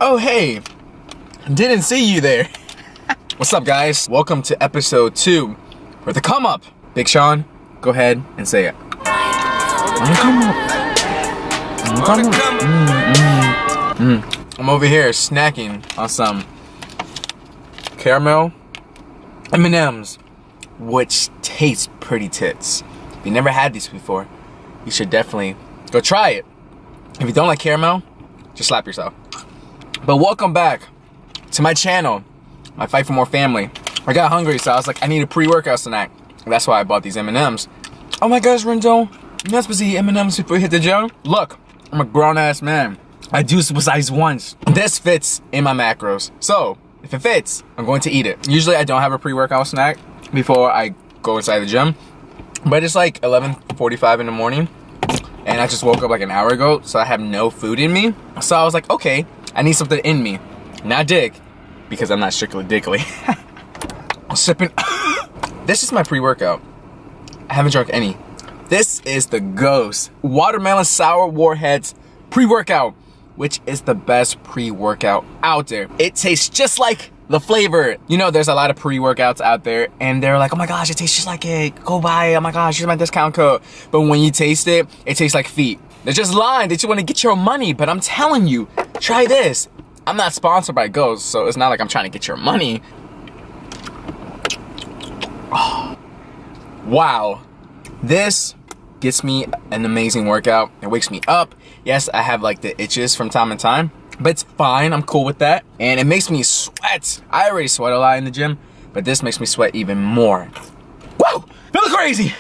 Oh, hey, didn't see you there. What's up, guys? Welcome to episode 2 for the come up. Big Sean, go ahead and say it. Come up. I'm over here snacking on some caramel M&Ms, which taste pretty tits. If you never had these before, you should definitely go try it. If you don't like caramel, just slap yourself. But welcome back to my channel, my Fight for More family. I got hungry, so I was like, I need a pre-workout snack. And that's why I bought these M&Ms. Oh my gosh, Renzo, you're not supposed to eat M&Ms before you hit the gym? Look, I'm a grown-ass man. I do supersize once. This fits in my macros. So, if it fits, I'm going to eat it. Usually I don't have a pre-workout snack before I go inside the gym. But it's like 11:45 in the morning. And I just woke up like an hour ago, so I have no food in me. So I was like, okay, I need something in me. Not dick, because I'm not strictly dickly. I'm sipping. This is my pre-workout. I haven't drunk any. This is the Ghost Watermelon Sour Warheads pre-workout, which is the best pre-workout out there. It tastes just like the flavor. You know, there's a lot of pre-workouts out there and they're like, oh my gosh, it tastes just like it. Go buy it. Oh my gosh, here's my discount code. But when you taste it, it tastes like feet. They're just lying. They just want to get your money. But I'm telling you, try this. I'm not sponsored by Ghost, so it's not like I'm trying to get your money. Oh, wow. This gets me an amazing workout. It wakes me up. Yes, I have like the itches from time to time, but it's fine. I'm cool with that. And it makes me sweat. I already sweat a lot in the gym, but this makes me sweat even more. Whoa, feel crazy.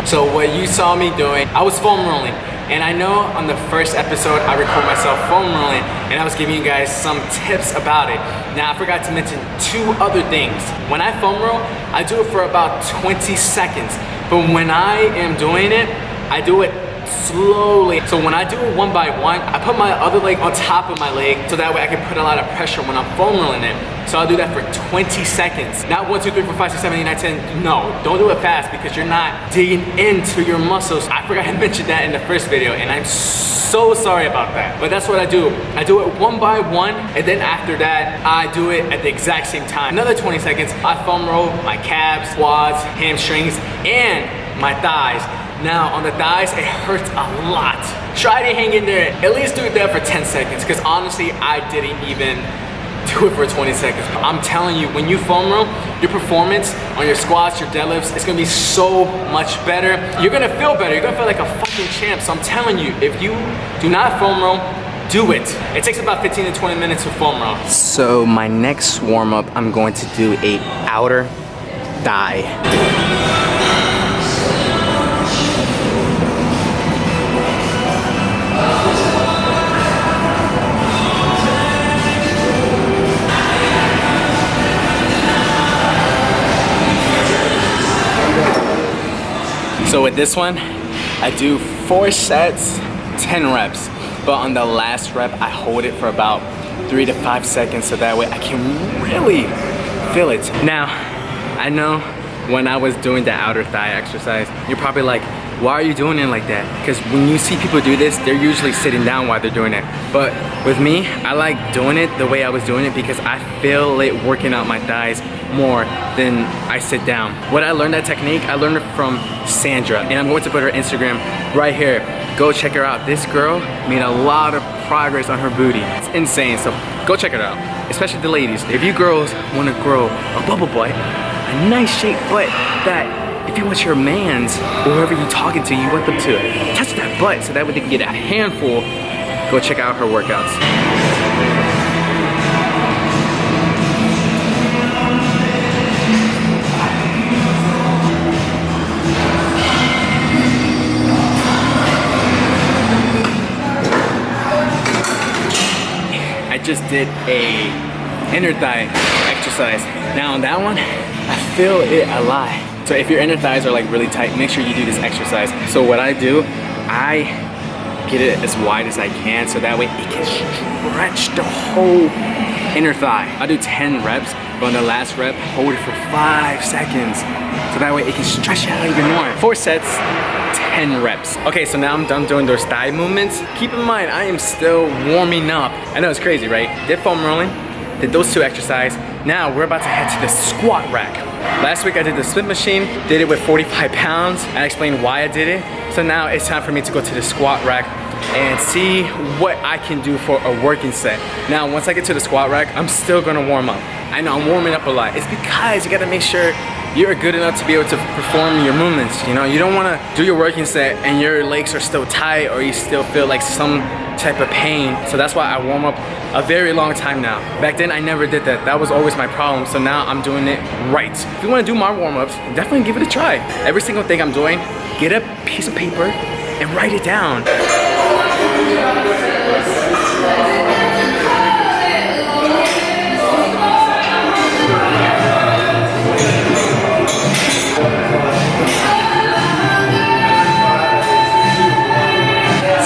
So what you saw me doing, I was foam rolling. And I know on the first episode, I recorded myself foam rolling and I was giving you guys some tips about it. Now I forgot to mention 2 other things. When I foam roll, I do it for about 20 seconds. But when I am doing it, I do it slowly. So when I do it one by one, I put my other leg on top of my leg so that way I can put a lot of pressure when I'm foam rolling it. So I'll do that for 20 seconds. Not 1, 2, 3, 4, 5, 6, 7, 8, 9, 10. No, don't do it fast because you're not digging into your muscles. I forgot to mention that in the first video and I'm so sorry about that. But that's what I do. I do it one by one and then after that, I do it at the exact same time. Another 20 seconds, I foam roll my calves, quads, hamstrings, and my thighs. Now on the thighs, it hurts a lot. Try to hang in there, at least do that for 10 seconds because honestly, I didn't even do it for 20 seconds. But I'm telling you, when you foam roll, your performance on your squats, your deadlifts, it's gonna be so much better. You're gonna feel better, you're gonna feel like a fucking champ. So I'm telling you, if you do not foam roll, do it. It takes about 15 to 20 minutes to foam roll. So my next warm up, I'm going to do a outer thigh. So with this one, I do 4 sets, 10 reps. But on the last rep, I hold it for about 3 to 5 seconds so that way I can really feel it. Now, I know when I was doing the outer thigh exercise, you're probably like, why are you doing it like that? Because when you see people do this, they're usually sitting down while they're doing it. But with me, I like doing it the way I was doing it because I feel it working out my thighs more than I sit down. When I learned that technique, I learned it from Sandra, and I'm going to put her Instagram right here. Go check her out. This girl made a lot of progress on her booty. It's insane, so go check it out. especially the ladies, if you girls want to grow a bubble butt, a nice shaped butt that if you want your mans or whoever you're talking to, you want them to touch that butt so that way they can get a handful, go check out her workouts. I just did a inner thigh exercise. Now on that one, I feel it a lot. So if your inner thighs are like really tight, make sure you do this exercise. So what I do, I get it as wide as I can so that way it can stretch the whole inner thigh. I do 10 reps, but on the last rep, hold it for 5 seconds. So that way it can stretch it out even more. 4 sets, 10 reps. Okay, so now I'm done doing those thigh movements. Keep in mind, I am still warming up. I know it's crazy, right? Did foam rolling, did those 2 exercises. Now we're about to head to the squat rack. Last week I did the split machine, did it with 45 pounds. I explained why I did it. So now it's time for me to go to the squat rack and see what I can do for a working set. Now, once I get to the squat rack, I'm still gonna warm up. I know I'm warming up a lot. It's because you gotta make sure you're good enough to be able to perform your movements. You know, you don't wanna do your working set and your legs are still tight or you still feel like some type of pain. So that's why I warm up a very long time now. Back then, I never did that. That was always my problem. So now I'm doing it right. If you wanna do my warm-ups, definitely give it a try. Every single thing I'm doing, get a piece of paper and write it down.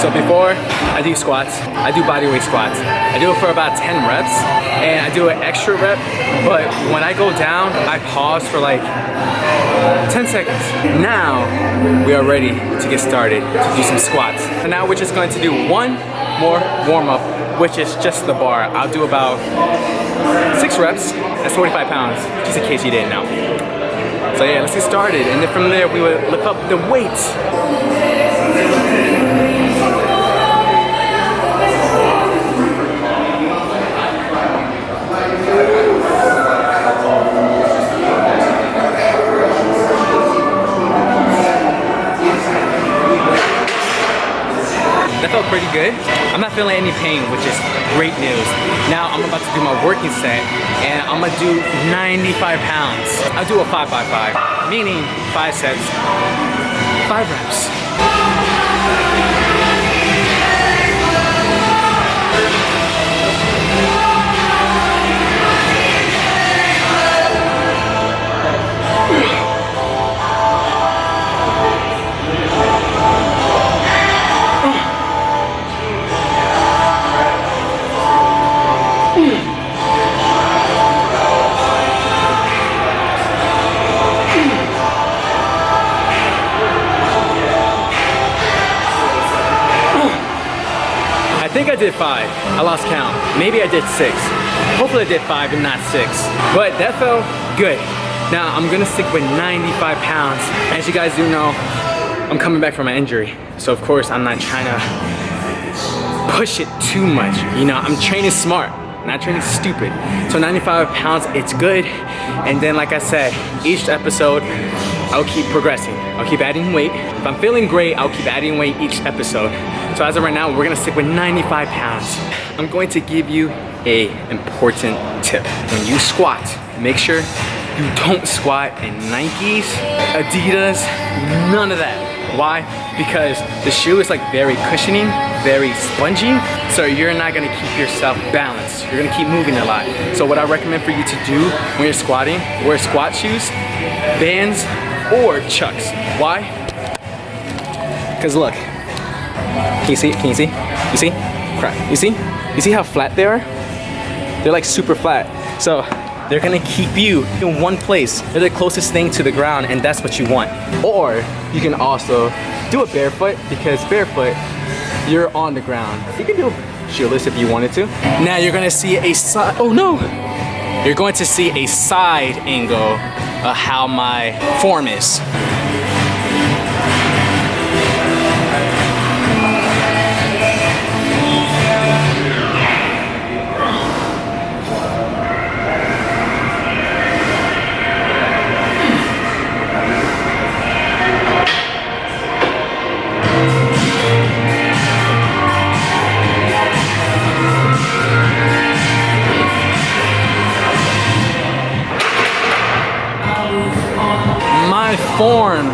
So before I do squats, I do bodyweight squats. I do it for about 10 reps and I do an extra rep, but when I go down, I pause for like 10 seconds. Now we are ready to get started to do some squats. And now we're just going to do one more warm up, which is just the bar. I'll do about 6 reps, that's 45 pounds, just in case you didn't know. So yeah, let's get started. And then from there, we will lift up the weights. That felt pretty good. I'm not feeling any pain, which is great news. Now I'm about to do my working set and I'm gonna do 95 pounds. I'll do a 5x5, meaning 5 sets, 5 reps. I think I did 5. I lost count. Maybe I did 6. Hopefully I did 5 and not 6. But that felt good. Now I'm gonna stick with 95 pounds. As you guys do know, I'm coming back from an injury. So of course I'm not trying to push it too much. You know, I'm training smart, not training stupid. So 95 pounds, it's good. And then like I said, each episode, I'll keep progressing. I'll keep adding weight. If I'm feeling great, I'll keep adding weight each episode. So as of right now, we're gonna stick with 95 pounds. I'm going to give you a important tip. When you squat, make sure you don't squat in Nikes, Adidas, none of that. Why? Because the shoe is like very cushioning, very spongy, so you're not gonna keep yourself balanced. You're gonna keep moving a lot. So what I recommend for you to do when you're squatting, wear squat shoes, Vans, or Chucks. Why? Because look, can you see? Can you see? You see? Crap. You see? You see how flat they are? They're like super flat. So they're gonna keep you in one place. They're the closest thing to the ground, and that's what you want. Or you can also do it barefoot, because barefoot, you're on the ground. You can do shoeless if you wanted to. Now you're gonna see a side, oh no! You're going to see a side angle of how my form is. my form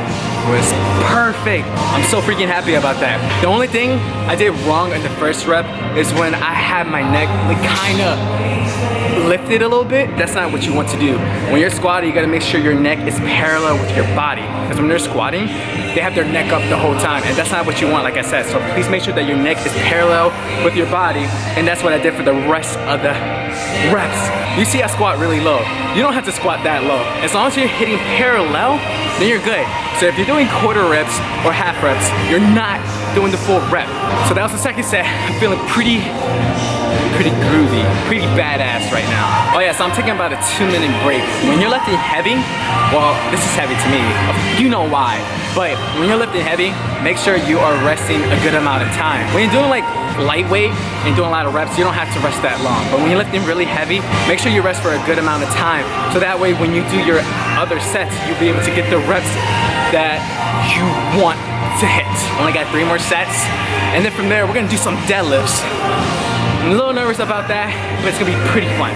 was perfect. I'm so freaking happy about that. The only thing I did wrong in the first rep is when I had my neck like kind of lifted a little bit. That's not what you want to do. When you're squatting, you gotta make sure your neck is parallel with your body. Because when they're squatting, they have their neck up the whole time, and that's not what you want, like I said. So please make sure that your neck is parallel with your body, and that's what I did for the rest of the reps. You see I squat really low. You don't have to squat that low. As long as you're hitting parallel, then you're good. So if you're doing quarter reps or half reps, you're not doing the full rep. So that was the second set. I'm feeling pretty groovy, pretty badass right now. Oh yeah, so I'm taking about a 2-minute break. When you're lifting heavy, well, this is heavy to me. You know why. But when you're lifting heavy, make sure you are resting a good amount of time. When you're doing like lightweight and doing a lot of reps, you don't have to rest that long. But when you're lifting really heavy, make sure you rest for a good amount of time. So that way when you do your other sets, you'll be able to get the reps that you want to hit. Only got 3 more sets. And then from there, we're gonna do some deadlifts. I'm a little nervous about that, but it's gonna be pretty fun.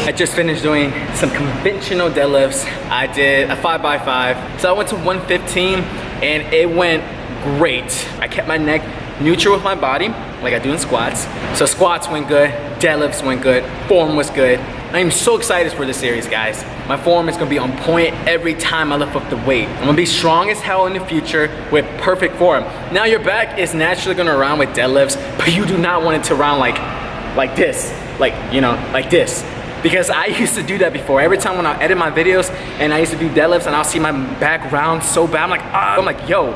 I just finished doing some conventional deadlifts. I did a 5x5. So I went to 115 and it went great. I kept my neck neutral with my body like I do in squats. So squats went good, deadlifts went good, form was good. I'm so excited for this series, guys. My form is gonna be on point every time I lift up the weight. I'm gonna be strong as hell in the future with perfect form. Now your back is naturally gonna round with deadlifts, but you do not want it to round like this, like this. Because I used to do that before. Every time when I edit my videos and I used to do deadlifts and I'll see my back round so bad, I'm like, yo,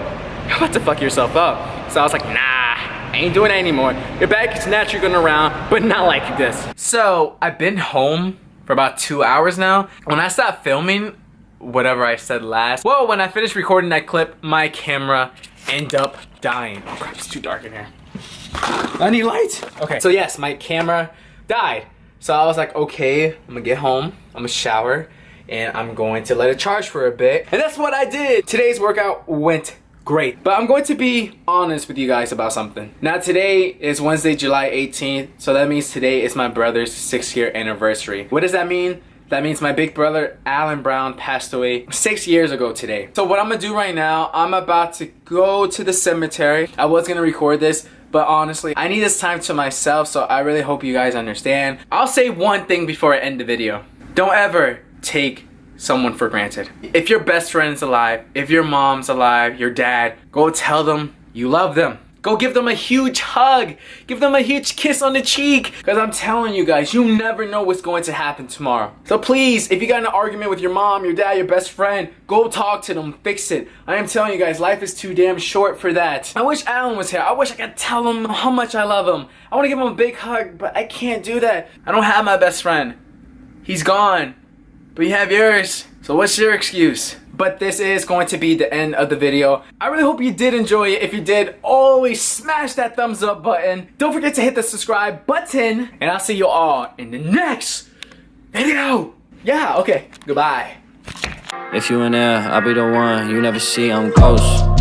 you're about to fuck yourself up. So I was like, nah, I ain't doing that anymore. Your back is naturally gonna round, but not like this. So I've been home for about 2 hours now. When I stopped filming, whatever I said last, well, when I finished recording that clip, my camera ended up dying. Oh crap, it's too dark in here. I need light. Okay, so yes, my camera died. So I was like, okay, I'm gonna get home, I'm gonna shower, and I'm going to let it charge for a bit. And that's what I did. Today's workout went great. But I'm going to be honest with you guys about something. Now today is Wednesday, July 18th. So that means today is my brother's 6-year anniversary. What does that mean? That means my big brother, Alan Brown, passed away 6 years ago today. So what I'm gonna do right now, I'm about to go to the cemetery. I was gonna record this, but honestly, I need this time to myself, so I really hope you guys understand. I'll say one thing before I end the video. Don't ever take someone for granted. If your best friend's alive, if your mom's alive, your dad, go tell them you love them. Go give them a huge hug. Give them a huge kiss on the cheek. Because I'm telling you guys, you never know what's going to happen tomorrow. So please, if you got in an argument with your mom, your dad, your best friend, go talk to them, fix it. I am telling you guys, life is too damn short for that. I wish Alan was here. I wish I could tell him how much I love him. I want to give him a big hug, but I can't do that. I don't have my best friend. He's gone. But you have yours. So what's your excuse? But this is going to be the end of the video. I really hope you did enjoy it. If you did, always smash that thumbs up button. Don't forget to hit the subscribe button. And I'll see you all in the next video. Yeah, okay. Goodbye. If you in there, I'll be the one you never see, I'm ghost.